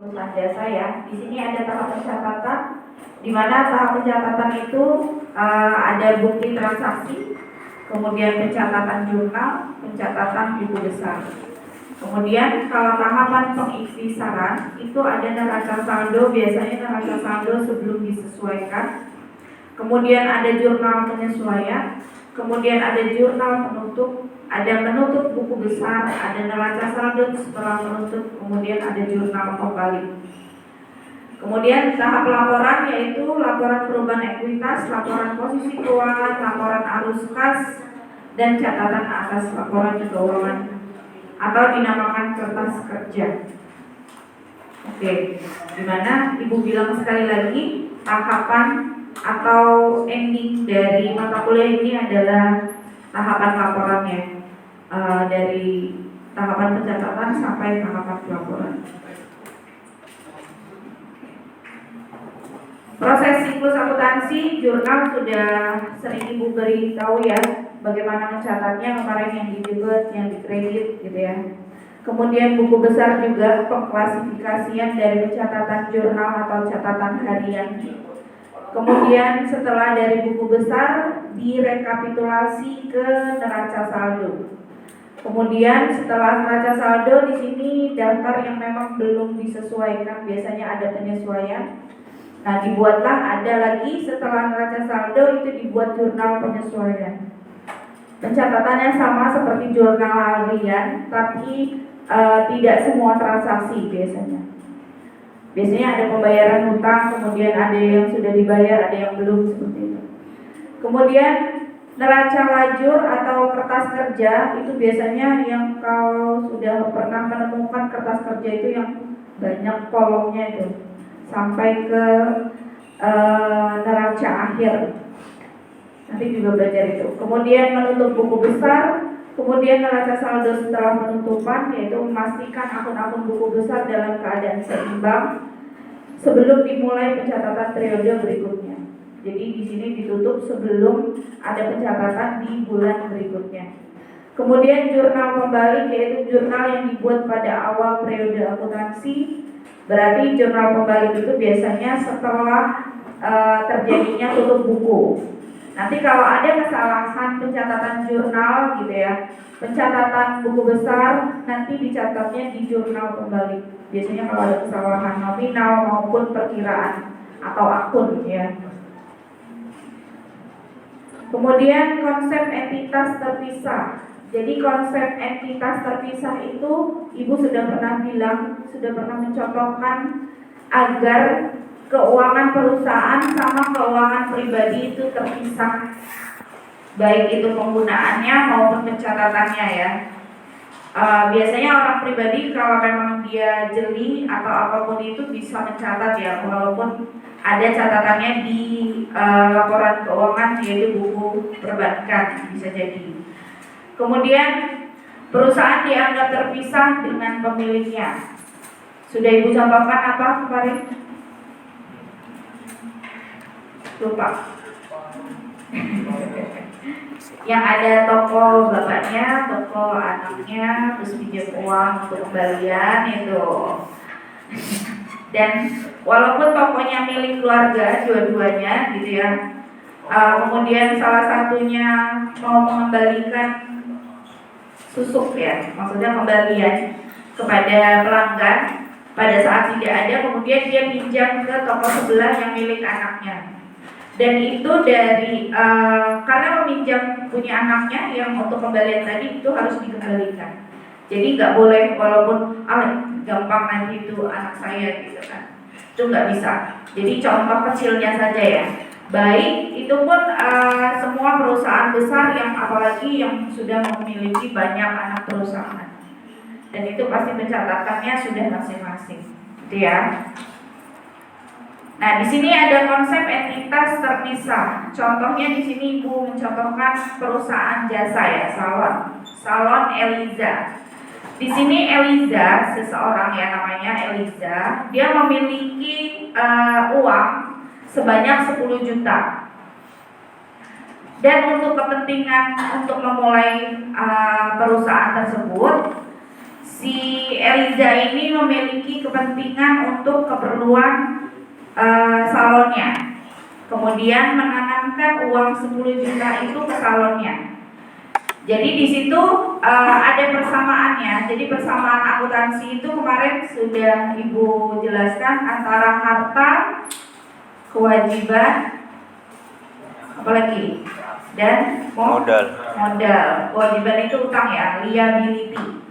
perusahaan jasa ya. Di sini ada tahap pencatatan, di mana tahap pencatatan itu ada bukti transaksi, kemudian pencatatan jurnal, pencatatan buku besar. Kemudian kalau tahapan pengiktisaran itu ada neraca saldo, biasanya neraca saldo sebelum disesuaikan. Kemudian ada jurnal penyesuaian, kemudian ada jurnal penutup, ada menutup buku besar, ada neraca saldo setelah menutup, kemudian ada jurnal kembali. Kemudian tahap laporan yaitu laporan perubahan ekuitas, laporan posisi keuangan, laporan arus kas, dan catatan atas laporan keuangan atau dinamakan kertas kerja. Oke, dimana Ibu bilang sekali lagi tahapan atau ending dari mata kuliah ini adalah tahapan laporannya, dari tahapan pencatatan sampai tahapan pelaporan. Proses siklus akuntansi jurnal sudah sering Ibu beritahu ya, bagaimana mencatatnya kemarin, yang di debit, yang di kredit gitu ya. Kemudian buku besar juga pengklasifikasian dari pencatatan jurnal atau catatan harian. Kemudian setelah dari buku besar direkapitulasi ke neraca saldo. Kemudian setelah neraca saldo di sini daftar yang memang belum disesuaikan, biasanya ada penyesuaian. Nah, dibuatlah ada lagi setelah neraca saldo itu dibuat jurnal penyesuaian. Pencatatannya sama seperti jurnal harian, tapi tidak semua transaksi biasanya. Biasanya ada pembayaran hutang, kemudian ada yang sudah dibayar, ada yang belum, seperti itu. Kemudian neraca lajur atau kertas kerja itu biasanya yang kalau sudah pernah menemukan kertas kerja itu yang banyak kolomnya itu sampai ke neraca akhir. Nanti juga belajar itu. Kemudian menutup buku besar, kemudian neraca saldo setelah penutupan, yaitu memastikan akun-akun buku besar dalam keadaan seimbang sebelum dimulai pencatatan periode berikutnya. Jadi di sini ditutup sebelum ada pencatatan di bulan berikutnya. Kemudian jurnal pembalik, yaitu jurnal yang dibuat pada awal periode akuntansi. Berarti jurnal pembalik itu biasanya setelah terjadinya tutup buku. Nanti kalau ada kesalahan pencatatan jurnal gitu ya, pencatatan buku besar, nanti dicatatnya di jurnal pembalik. Biasanya kalau ada kesalahan nominal maupun perkiraan atau akun ya. Kemudian konsep entitas terpisah. Jadi konsep entitas terpisah itu Ibu sudah pernah bilang, sudah pernah mencontohkan agar keuangan perusahaan sama keuangan pribadi itu terpisah, baik itu penggunaannya maupun pencatatannya ya. Biasanya orang pribadi kalau memang dia jeli atau apapun itu bisa mencatat ya, walaupun ada catatannya di laporan keuangan, yaitu buku perbankan bisa jadi. Kemudian perusahaan dianggap terpisah dengan pemiliknya. Sudah Ibu contohkan apa kemarin? Lupa. Yang ada toko bapaknya, toko anaknya, terus pinjam uang untuk kembalian itu. Dan walaupun tokonya milik keluarga dua-duanya gitu ya, kemudian salah satunya mau mengembalikan susuk ya, maksudnya kembalian kepada pelanggan pada saat tidak ada, kemudian dia pinjam ke toko sebelah yang milik anaknya. Dan itu dari karena meminjam punya anaknya yang untuk kembalian tadi itu harus dikembalikan. Jadi nggak boleh walaupun gampang nanti itu anak saya gitu kan, itu nggak bisa. Jadi contoh kecilnya saja ya. Baik itu pun semua perusahaan besar yang apalagi yang sudah memiliki banyak anak perusahaan, dan itu pasti pencatatannya sudah masing-masing, gitu ya. Nah, di sini ada konsep entitas terpisah. Contohnya di sini Ibu mencontohkan perusahaan jasa ya, salon Eliza. Di sini Eliza, seseorang ya namanya Eliza, dia memiliki uang sebanyak 10 juta. Dan untuk kepentingan untuk memulai perusahaan tersebut, si Eliza ini memiliki kepentingan untuk keperluan salonnya. Kemudian menanamkan uang 10 juta itu ke salonnya. Jadi di situ ada persamaannya. Jadi persamaan akuntansi itu kemarin sudah Ibu jelaskan antara harta, kewajiban, apalagi, dan modal. Kewajiban itu utang ya, liability.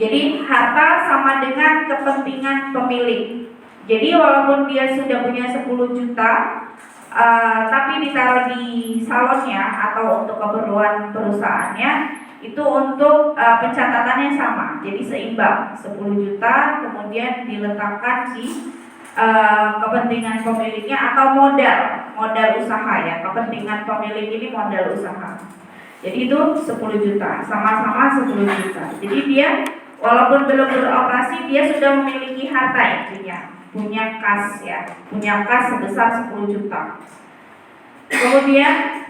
Jadi harta sama dengan kepentingan pemilik. Jadi walaupun dia sudah punya 10 juta, tapi ditaruh di salonnya atau untuk keperluan perusahaannya, itu untuk pencatatannya sama. Jadi seimbang, 10 juta kemudian diletakkan di kepentingan pemiliknya atau modal usaha ya. Kepentingan pemilik ini modal usaha. Jadi itu 10 juta, sama-sama 10 juta. Jadi dia walaupun belum beroperasi, dia sudah memiliki harta intinya, punya kas ya, punya kas sebesar 10 juta. Kemudian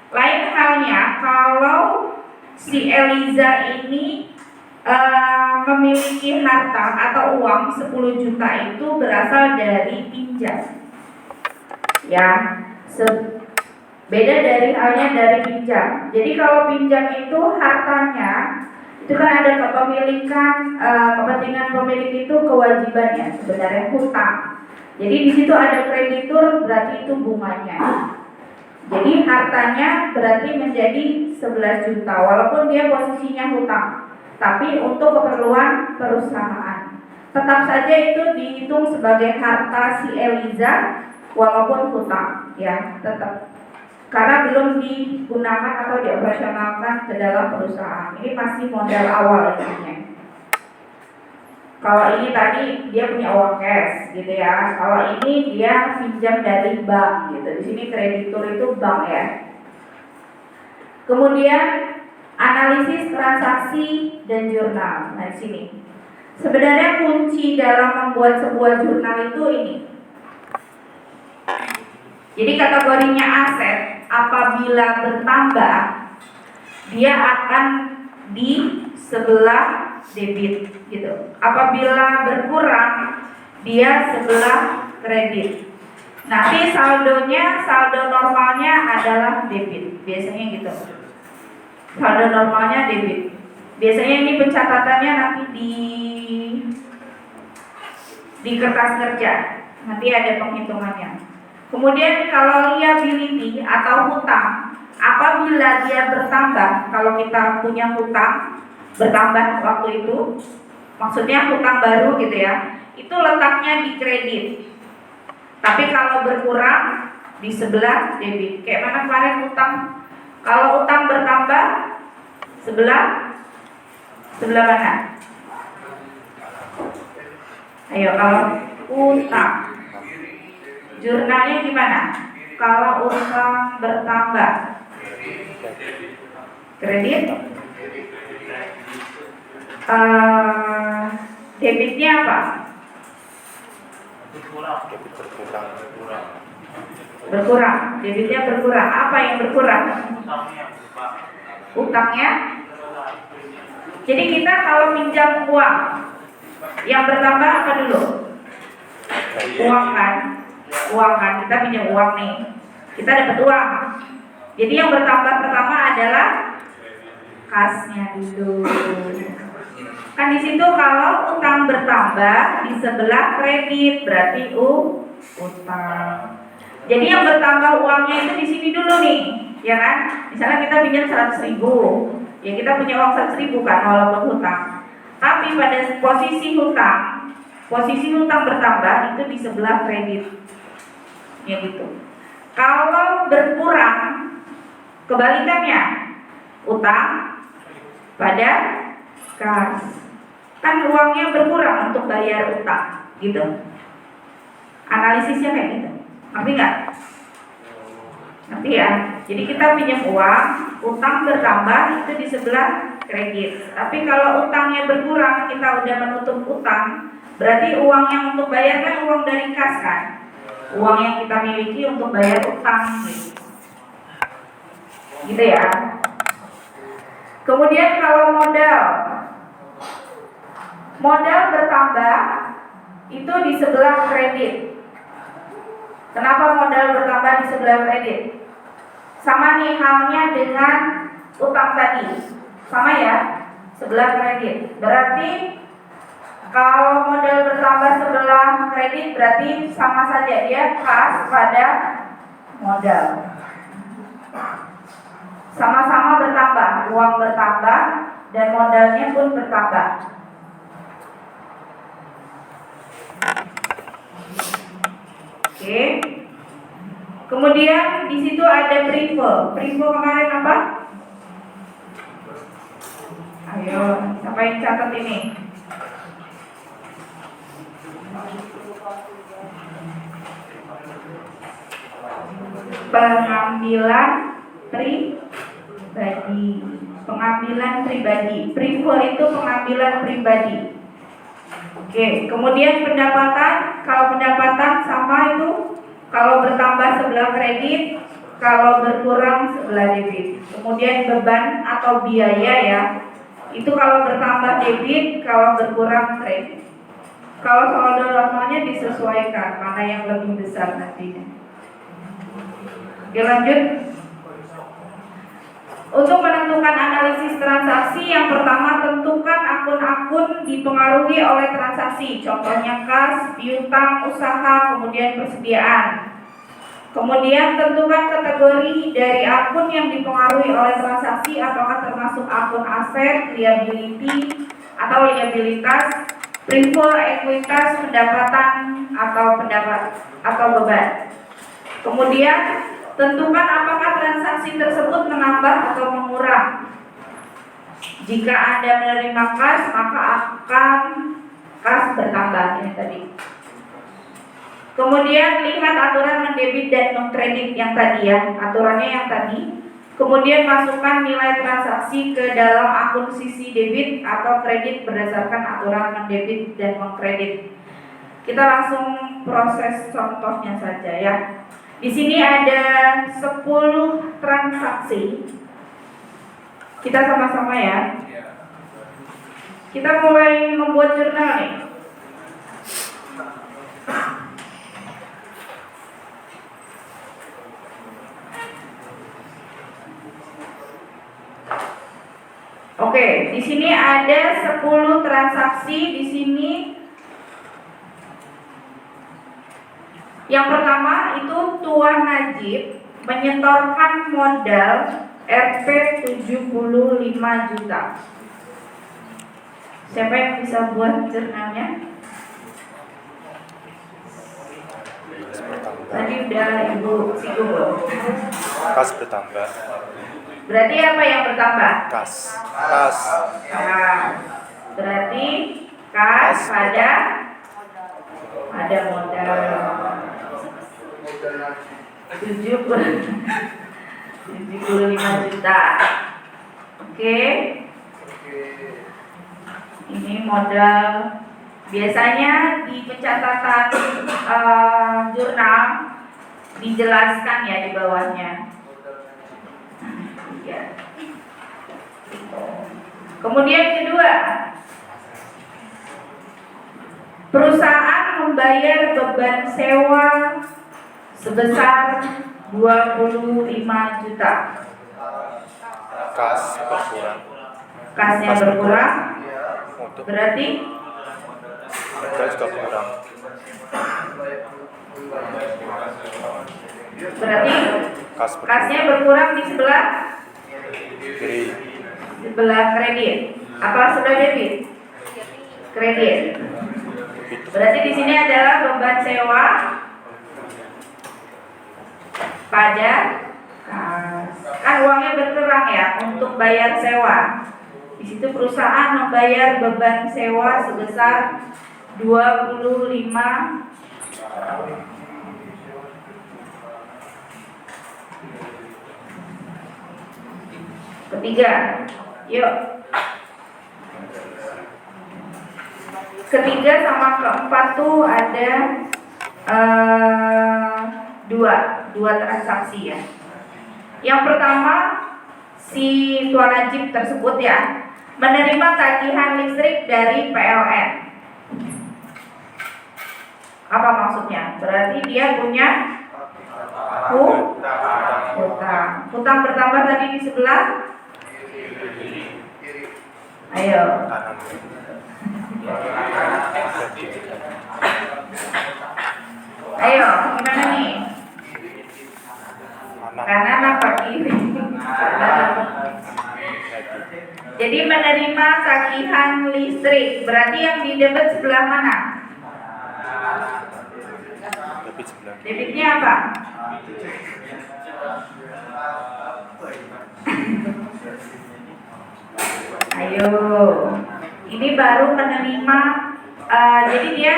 lain halnya kalau si Eliza ini memiliki harta atau uang 10 juta itu berasal dari pinjam. Ya, beda dari halnya dari pinjam. Jadi kalau pinjam itu hartanya itu kan ada kepemilikan, kepentingan pemilik itu kewajibannya sebenarnya hutang. Jadi di situ ada kreditur, berarti itu bunganya. Jadi hartanya berarti menjadi 11 juta walaupun dia posisinya hutang, tapi untuk keperluan perusahaan. Tetap saja itu dihitung sebagai harta si Eliza walaupun hutang, ya tetap. Karena belum digunakan atau dioperasionalkan ke dalam perusahaan. Ini masih modal awal intinya. Kalau ini tadi dia punya uang cash gitu ya. Kalau ini dia pinjam dari bank gitu. Di sini kreditur itu bank ya. Kemudian analisis transaksi dan jurnal. Nah, di sini. Sebenarnya kunci dalam membuat sebuah jurnal itu ini. Jadi kategorinya aset apabila bertambah dia akan di sebelah debit gitu. Apabila berkurang dia sebelah kredit. Nanti saldo normalnya adalah debit. Biasanya gitu. Saldo normalnya debit. Biasanya ini pencatatannya nanti di kertas kerja. Nanti ada penghitungannya. Kemudian kalau liability atau hutang, apabila dia bertambah, kalau kita punya hutang bertambah waktu itu, maksudnya hutang baru gitu ya, itu letaknya di kredit. Tapi kalau berkurang di sebelah debit. Kayak mana kemarin hutang? Kalau hutang bertambah sebelah mana? Ayo kalau hutang. Jurnalnya gimana? Kalau utang bertambah kredit, debitnya apa? Berkurang. Debitnya berkurang. Apa yang berkurang? Utangnya. Jadi kita kalau minjam uang, yang bertambah apa dulu? Uang kan? Kita pinjam uang nih, kita dapat uang. Jadi yang bertambah pertama adalah kasnya dulu. Kan di situ kalau utang bertambah di sebelah kredit berarti utang. Jadi yang bertambah uangnya itu di sini dulu nih, ya kan? Misalnya kita pinjam 100.000, ya kita punya uang 100.000 kan walaupun hutang. Tapi pada posisi hutang bertambah itu di sebelah kredit. Ya gitu. Kalau berkurang kebalikannya, utang pada kas. Kan uangnya berkurang untuk bayar utang, gitu. Analisisnya kayak gitu. Ngerti nggak? Ngerti ya? Jadi kita pinjam uang, utang bertambah itu di sebelah kredit. Tapi kalau utangnya berkurang, kita udah menutup utang, berarti uang yang untuk bayar kan uang dari kas kan? Uang yang kita miliki untuk bayar utang gitu ya. Kemudian kalau modal modal bertambah itu di sebelah kredit. Kenapa modal bertambah di sebelah kredit? Sama nih halnya dengan utang tadi, sama ya, sebelah kredit. Berarti kalau modal bertambah sebelah kredit berarti sama saja dia kas pada modal. Sama-sama bertambah, uang bertambah dan modalnya pun bertambah. Oke. Kemudian di situ ada privo. Privo kemarin apa? Ayo, siapa yang catat ini? Pengambilan pribadi. Pengambilan pribadi. Privo itu pengambilan pribadi. Oke, kemudian pendapatan. Kalau pendapatan sama itu, kalau bertambah sebelah kredit, kalau berkurang sebelah debit. Kemudian beban atau biaya ya, itu kalau bertambah debit, kalau berkurang kredit. Kalau saldo normalnya disesuaikan mana yang lebih besar nantinya. Oke, lanjut. Untuk menentukan analisis transaksi, yang pertama tentukan akun-akun dipengaruhi oleh transaksi. Contohnya kas, piutang, usaha, kemudian persediaan. Kemudian tentukan kategori dari akun yang dipengaruhi oleh transaksi, apakah termasuk akun aset, liability atau liabilitas, privo, ekuitas, pendapatan atau beban. Kemudian tentukan apakah transaksi tersebut menambah atau mengurang. Jika Anda menerima kas, maka akan kas bertambah ini tadi. Kemudian lihat aturan mendebit dan mengkredit yang tadi ya, aturannya yang tadi. Kemudian masukkan nilai transaksi ke dalam akun sisi debit atau kredit berdasarkan aturan mendebit dan mengkredit. Kita langsung proses contohnya saja ya. Di sini ada 10 transaksi. Kita sama-sama ya. Kita mulai membuat jurnal nih. Oke, di sini ada 10 transaksi di sini. Yang pertama itu Tuan Najib menyetorkan modal Rp 75 juta. Siapa yang bisa buat jurnalnya? Tadi udah Ibu Sigo. Kas bertambah. Berarti apa yang bertambah? Kas. Nah, berarti kas pada modal 75 juta. Oke. Ini modal. Biasanya di pencatatan jurnal dijelaskan ya di bawahnya. Ya. Kemudian kedua, perusahaan membayar beban sewa sebesar 25 juta. Kas berkurang. Kasnya berkurang. Berarti modal juga berkurang. Berarti kasnya berkurang di sebelah Kiri. sebelah kredit. Apa sebelah debit? Kredit. Berarti di sini adalah beban sewa pada kas. Kan uangnya berkurang ya untuk bayar sewa. Di situ perusahaan membayar beban sewa sebesar 25 Ketiga, yuk. Ketiga sama keempat tuh ada dua transaksi ya. Yang pertama si Tuan Najib tersebut ya menerima tagihan listrik dari PLN. Apa maksudnya? Berarti dia punya hutang. Hutang bertambah tadi di sebelah. Ayo. Ayo, gimana nih? Kanan apa kiri? Jadi menerima tagihan listrik, berarti yang di debit sebelah mana? Debitnya apa? Ayo, ini baru menerima. Jadi dia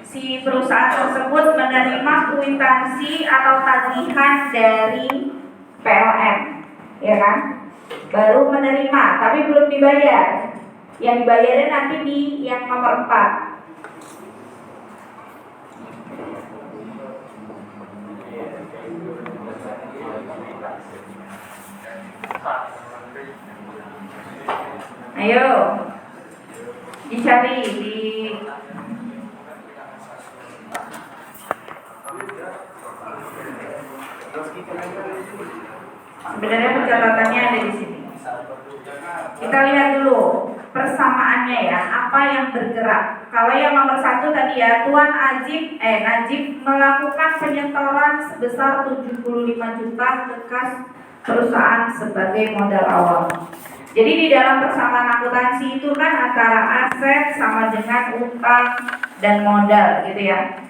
si perusahaan tersebut menerima kwitansi atau tagihan dari PLN, ya kan? Baru menerima, tapi belum dibayar. Yang dibayarnya nanti di yang nomor 4. Ayo, dicari di sebenarnya pencatatannya ada di sini. Kita lihat dulu persamaannya ya, apa yang bergerak. Kalau yang nomor 1 tadi ya, Tuan Najib melakukan penyetoran sebesar 75 juta ke kas perusahaan sebagai modal awal. Jadi di dalam persamaan akuntansi itu kan antara aset sama dengan utang dan modal gitu ya.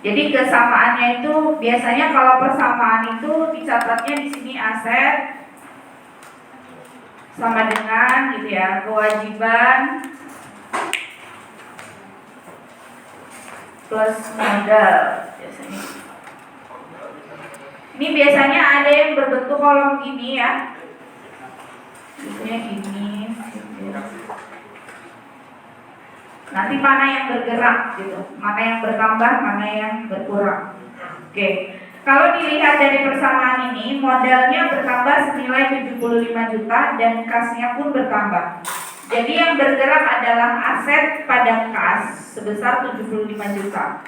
Jadi kesamaannya itu biasanya kalau persamaan itu dicatatnya di sini aset sama dengan gitu ya, kewajiban plus modal biasanya. Ini biasanya ada yang berbentuk kolom gini ya. Biasanya gini. Nanti mana yang bergerak gitu, mana yang bertambah, mana yang berkurang. Oke. Kalau dilihat dari persamaan ini, modalnya bertambah senilai 75 juta dan kasnya pun bertambah. Jadi yang bergerak adalah aset pada kas sebesar 75 juta.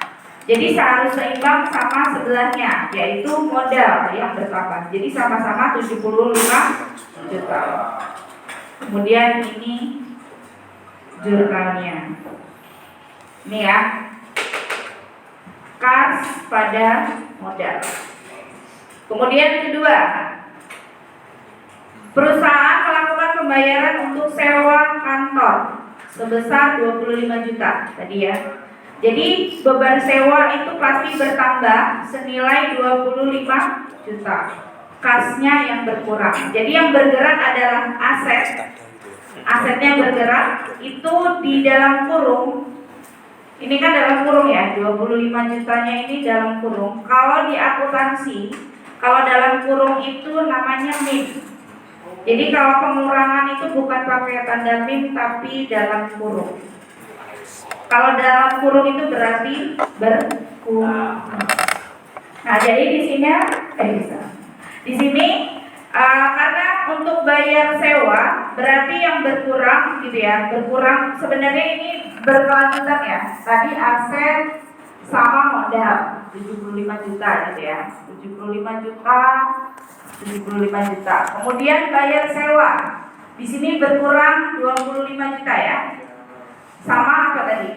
Jadi harus seimbang sama sebelahnya, yaitu modal yang bertambah. Jadi sama-sama 75 juta. Kemudian ini jurnalnya. Ini ya, kas pada modal. Kemudian kedua, perusahaan melakukan pembayaran untuk sewa kantor sebesar 25 juta tadi ya. Jadi beban sewa itu pasti bertambah senilai 25 juta. Kasnya yang berkurang. Jadi yang bergerak adalah aset. Asetnya bergerak itu di dalam kurung. Ini kan dalam kurung ya, 25 jutanya ini dalam kurung. Kalau di akuntansi, kalau dalam kurung itu namanya min. Jadi kalau pengurangan itu bukan pakai tanda min tapi dalam kurung. Kalau dalam kurung itu berarti berkurang. Nah, jadi di sini di sini karena untuk bayar sewa berarti yang berkurang gitu ya, berkurang sebenarnya ini berkelanjutan ya. Tadi aset sama modal 75 juta gitu ya. 75 juta, 75 juta. Kemudian bayar sewa. Di sini berkurang 25 juta ya. Sama apa tadi?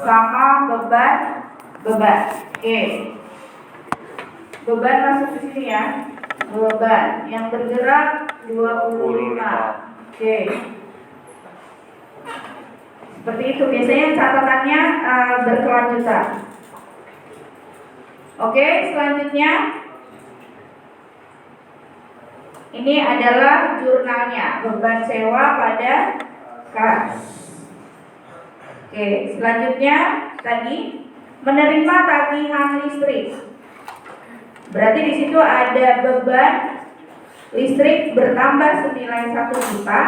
Sama beban. Oke. Beban masuk di sini ya. Beban yang bergerak 25. Oke. Seperti itu biasanya catatannya berkelanjutan. Oke, selanjutnya ini adalah jurnalnya, beban sewa pada kas. Oke, selanjutnya tadi menerima tagihan listrik. Berarti di situ ada beban listrik bertambah senilai 1 juta,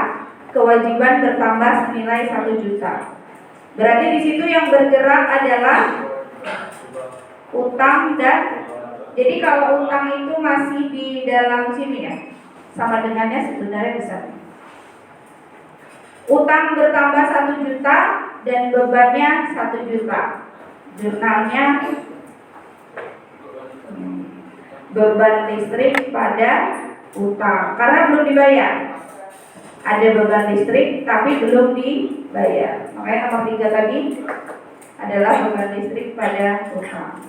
kewajiban bertambah senilai 1 juta. Berarti di situ yang bergerak adalah utang dan jadi kalau utang itu masih di dalam sini ya, sama dengannya sebenarnya bisa. Utang bertambah 1 juta dan bebannya 1 juta. Jurnalnya beban listrik pada utang karena belum dibayar. Ada beban listrik tapi belum dibayar. Makanya nomor 3 tadi adalah beban listrik pada utang.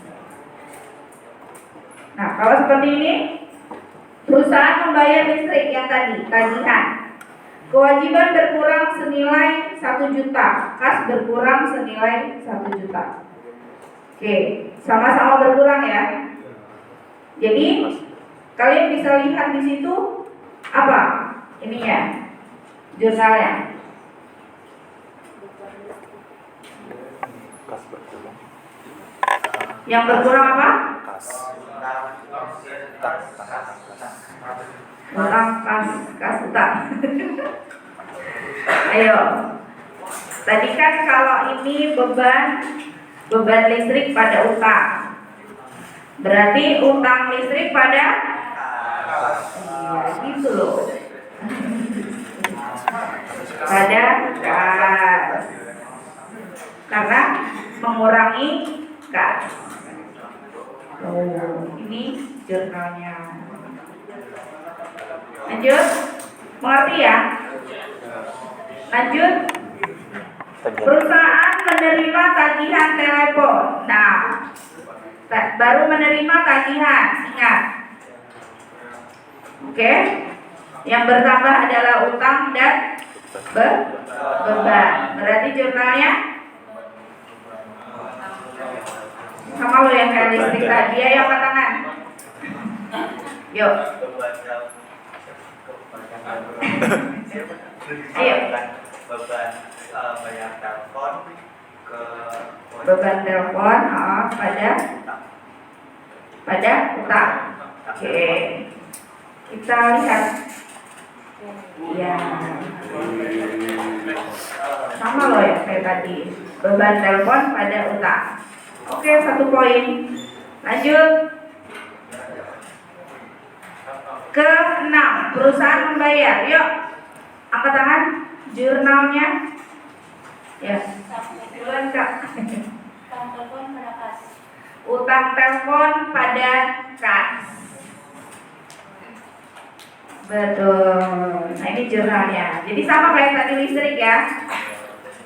Nah, kalau seperti ini, perusahaan membayar listrik yang tadi, tagihan. Kewajiban berkurang senilai 1 juta, kas berkurang senilai 1 juta. Oke, sama-sama berkurang ya. Jadi kalian bisa lihat di situ apa? Ininya, jurnalnya. Kas berkurang. Yang berkurang apa? Kas. Kurang kas utang. Ayo. Tadi kan kalau ini beban listrik pada utang. Berarti utang listrik pada gitu loh. Pada kas. Karena mengurangi kas. Oh, ini jurnalnya. Lanjut. Mengerti ya? Lanjut. Perusahaan menerima tagihan telepon. Nah, baru menerima tagihan, ingat. Oke. Yang bertambah adalah utang dan beban. Berarti jurnalnya sama lo yang kayak listrik tadi. Ayo angkat tangan. Yuk. Ayo. Beban bayar telepon ke Beban telepon pada utang. Oke. Kita lihat. Ya. Sama loh ya kayak tadi. Beban telepon pada utang. Oke, 1 poin. Lanjut. Ke-6, perusahaan membayar. Yuk. Angkat tangan. Jurnalnya. Ya. Duluan Kak. Utang telepon pada kas. Utang telepon pada kas. Betul. Nah, ini jurnalnya. Jadi sama kayak tadi listrik ya.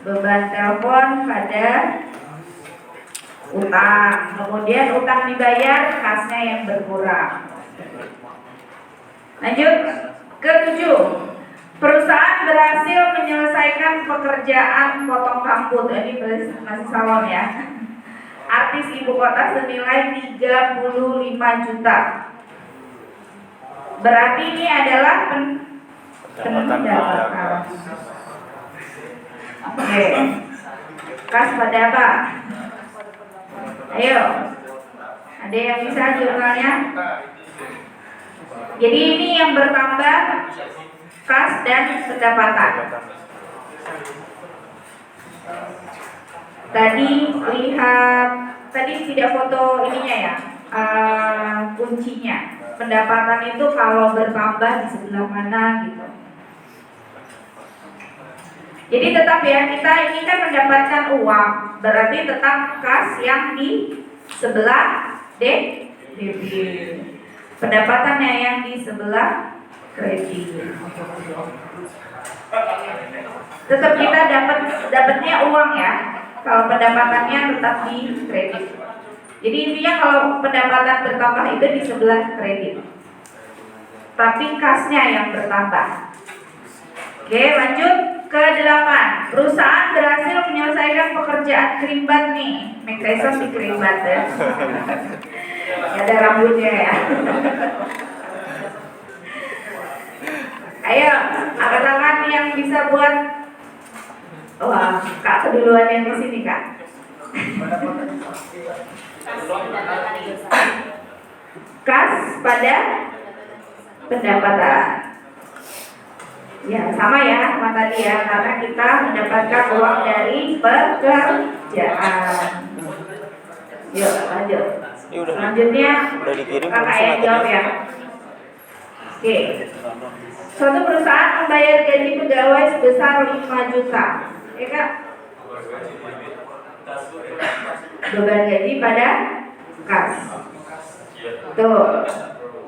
Beban telepon pada utang. Kemudian utang dibayar, kasnya yang berkurang. Lanjut. Ke-7. Perusahaan berhasil menyelesaikan pekerjaan potong rambut. Ini masih salon ya. Artis ibu kota senilai 35 juta. Berarti ini adalah pendapatan. Oke. Kas pada apa? Ayo. Ada yang bisa jurnalnya? Jadi ini yang bertambah kas dan pendapatan. Tadi lihat, tadi tidak foto ininya ya, kuncinya. Pendapatan itu kalau bertambah di sebelah mana gitu. Jadi tetap ya, kita ini kan mendapatkan uang, berarti tetap kas yang di sebelah debit. Pendapatannya yang di sebelah kredit. Tetap kita dapatnya uang ya. Kalau pendapatannya tetap di kredit. Jadi intinya kalau pendapatan bertambah itu di sebelah kredit. Tapi kasnya yang bertambah. Oke, lanjut ke 8. Perusahaan berhasil menyelesaikan pekerjaan kerimbat nih. Mike Tyson di kerimbat ya. Ada rambutnya ya. Ayo, angkat tangan yang bisa buat. Wah, Kak keduluan yang di sini Kak. Kas pada pendapatan. Ya, sama ya sama tadi ya, karena kita mendapatkan uang dari pekerjaan. Yuk, lanjut. Selanjutnya udah dikirim kakak yang jawab ya. Oke. Suatu perusahaan membayar gaji pegawai sebesar 5 juta. Ya Kak? Beban gaji pada kas. Betul.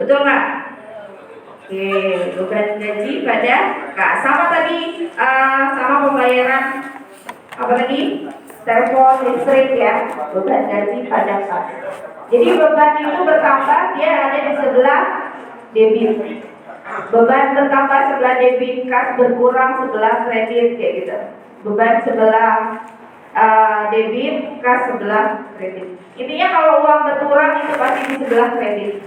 Betul nggak? Oke, beban gaji pada kas. Sama tadi, sama pembayaran apa tadi? Telepon, listrik ya. Beban gaji pada kas. Jadi beban itu bertambah, dia ada di sebelah debit. Beban bertambah sebelah debit, kas berkurang sebelah kredit kayak gitu. Beban sebelah debit, kas sebelah kredit. Intinya kalau uang berkurang itu pasti di sebelah kredit.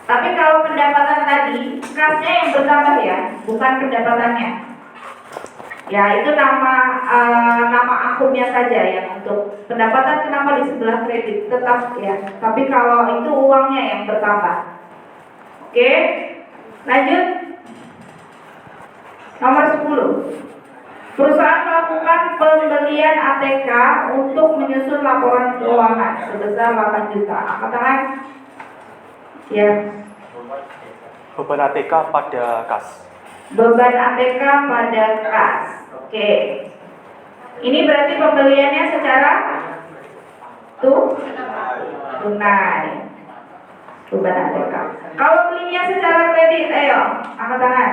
Tapi kalau pendapatan tadi, kasnya yang bertambah ya, bukan pendapatannya. Ya itu nama akunnya saja ya, untuk pendapatan kenapa di sebelah kredit tetap ya. Tapi kalau itu uangnya yang bertambah. Oke, lanjut. Nomor 10. Perusahaan melakukan pembelian ATK untuk menyusun laporan keuangan sebesar 8 juta. Angkat tangan. Ya. Beban ATK pada kas. Beban ATK pada kas. Oke. Ini berarti pembeliannya secara tunai. Beban ATK. Kalau belinya secara kredit, ayo angkat tangan.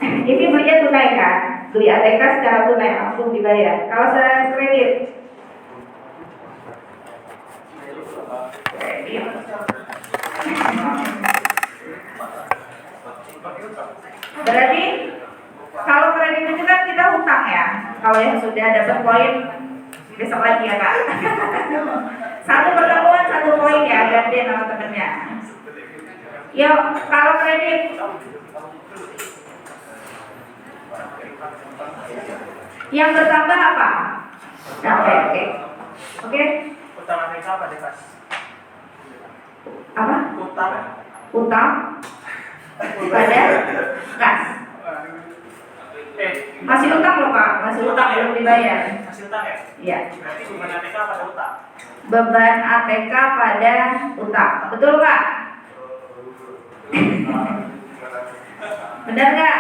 Ini belinya tunai kan? Beli ATK secara tunai langsung dibayar. Kalau secara kredit, berarti kalau kredit itu kan kita hutang ya. Kalau yang sudah dapat poin besok lagi ya Kak. Satu pertemuan 1 poin ya, gantian sama temennya. Yuk, kalau kredit yang bertambah apa? Oke. Utang ATK pada kas. Apa? Utang pada kas. Masih utang loh Pak, masih utang belum dibayar. Masih utang ya? Iya. Berarti beban ATK pada utang. Beban ATK pada utang, betul Pak? Benar nggak?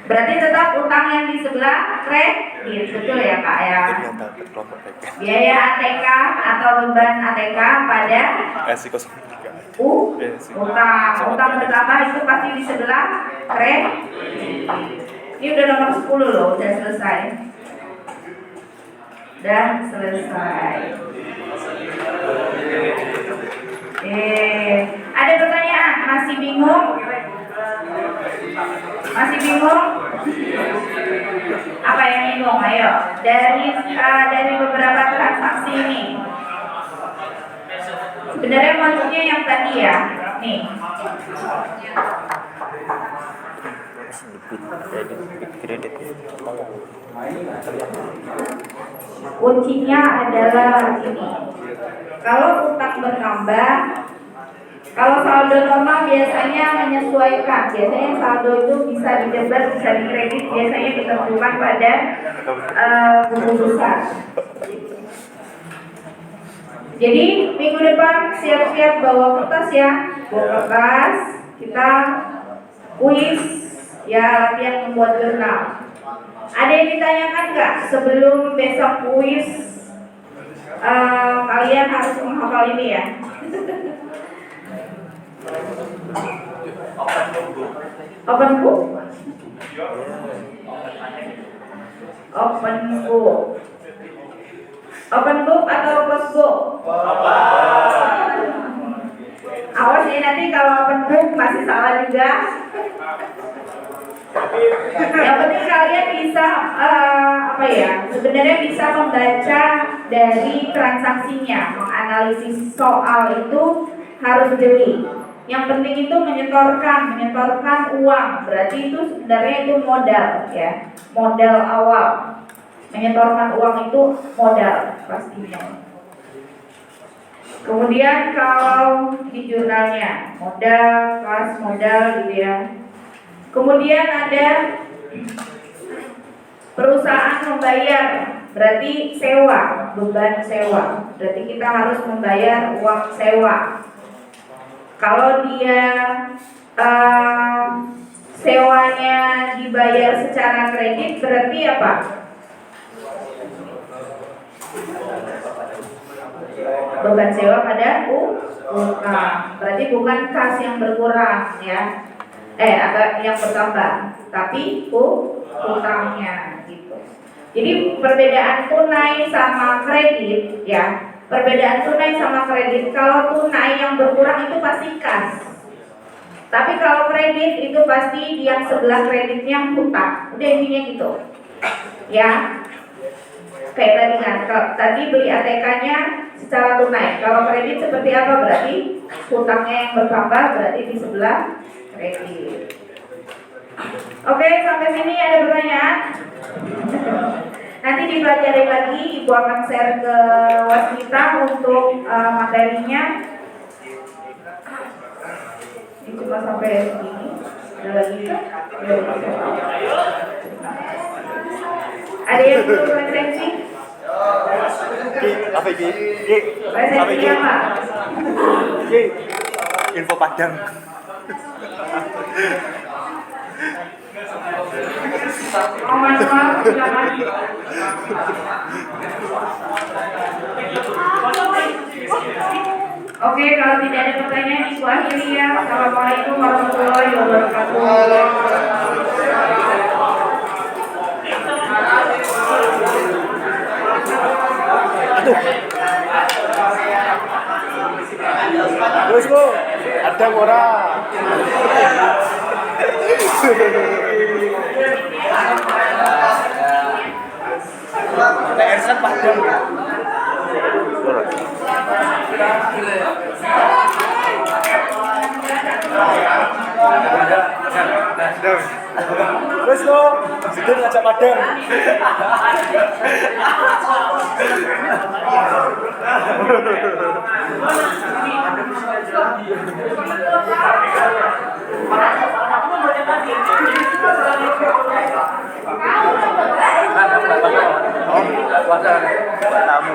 Berarti tetap utang yang di sebelah kredit, betul ya Kak ya? Biaya ATK atau beban ATK pada utang bertambah itu pasti di sebelah kredit. Ini udah nomor 10 loh, udah selesai. Ada pertanyaan? Masih bingung? Masih bingung? Apa yang bingung? Ayo, dari beberapa transaksi ini. Sebenarnya maksudnya yang tadi ya, nih. Kuncinya adalah ini. Kalau utang bertambah, kalau saldo normal biasanya menyesuaikan. Biasanya saldo itu bisa di debit, bisa di kredit. Biasanya ditentukan pada buku besar. Jadi minggu depan siap-siap bawa kertas ya, bawa kertas. Kita kuis ya, latihan membuat jurnal. Ada yang ditanyakan nggak sebelum besok kuis? Kalian harus menghafal ini ya. Open book. Open book atau close book? Awas ya, nanti kalau open book masih salah juga. Yang penting kalian bisa sebenarnya bisa membaca dari transaksinya, menganalisis soal itu harus jeli. Yang penting itu menyetorkan uang, berarti itu sebenarnya itu modal ya, modal awal. Menyetorkan uang itu modal pastinya. Kemudian kalau di jurnalnya modal, kas modal gitu ya. Kemudian ada perusahaan membayar, berarti sewa, beban sewa. Berarti kita harus membayar uang sewa. Kalau dia sewanya dibayar secara kredit berarti apa? Beban sewa pada utang. Berarti bukan kas yang berkurang ya. Atau yang bertambah, tapi utangnya gitu. Jadi perbedaan tunai sama kredit ya. Perbedaan tunai sama kredit, kalau tunai yang berkurang itu pasti kas. Tapi kalau kredit itu pasti yang sebelah kreditnya hutang. Udah intinya gitu. Ya. Kayak tadi kan, tadi beli ATK-nya secara tunai. Kalau kredit seperti apa? Berarti hutangnya yang bertambah, berarti di sebelah kredit. Oke, sampai sini ada pertanyaan? Nanti dipelajari lagi, Ibu akan share ke Wasmita untuk materinya. Ini cuma sampai sini. Ada lagi kan? Ada yang belum resensi? Apa ini? Resensi apa? Info Padang. Mau manual, silakan. Oke, kalau tidak ada pertanyaan, Ibu akhiri ya. Assalamualaikum warahmatullahi wabarakatuh. Terus Bu, ada orang. TRZ Padang. Terus lo, sudah ngajak Padang. Tamu.